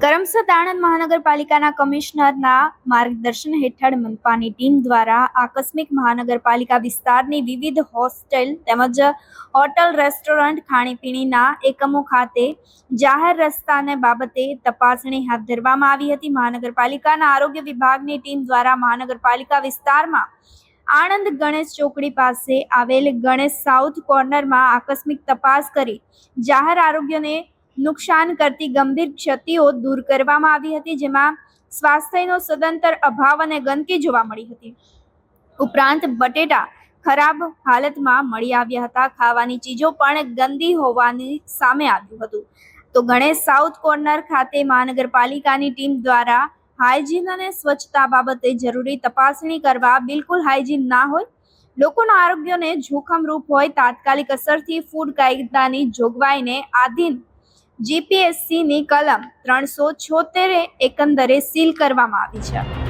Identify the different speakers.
Speaker 1: કરમસદ આણંદ મહાનગરપાલિકાના કમિશનરના માર્ગદર્શન હેઠળ મનપાની ટીમ દ્વારા આકસ્મિક મહાનગરપાલિકા વિસ્તારની વિવિધ હોસ્ટેલ તેમજ હોટલ, રેસ્ટોરન્ટ, ખાણીપીણીના એકમો ખાતે જાહેર રસ્તાને બાબતે તપાસણી હાથ ધરવામાં આવી હતી. મહાનગરપાલિકાના આરોગ્ય વિભાગની ટીમ દ્વારા મહાનગરપાલિકા વિસ્તારમાં આણંદ ગણેશ ચોકડી પાસે આવેલ ગણેશ સાઉથ કોર્નરમાં આકસ્મિક તપાસ કરી જાહેર આરોગ્યને નુકસાન કરતી ગંભીર ક્ષતિઓ દૂર કરવામાં આવી હતી, જેમાં સ્વાસ્થ્યનો સદંતર અભાવ અને ગંદકી જોવા મળી હતી. ઉપરાંત બટેટા ખરાબ હાલતમાં મળી આવ્યા હતા. ખાવાની ચીજો પણ ગંદી હોવાની સામે આવ્યું હતું. તો ગણેશ સાઉથ કોર્નર ખાતે મહાનગરપાલિકાની ટીમ દ્વારા હાઇજીન અને સ્વચ્છતા બાબતે જરૂરી તપાસણી કરવા, બિલકુલ હાઇજીન ના હોય, લોકોના આરોગ્યને જોખમરૂપ હોય, તાત્કાલિક અસરથી ફૂડ કાયદાની જોગવાઈને આધીન જીપીએસસીની કલમ 376 એકંદરે સીલ કરવામાં આવી છે.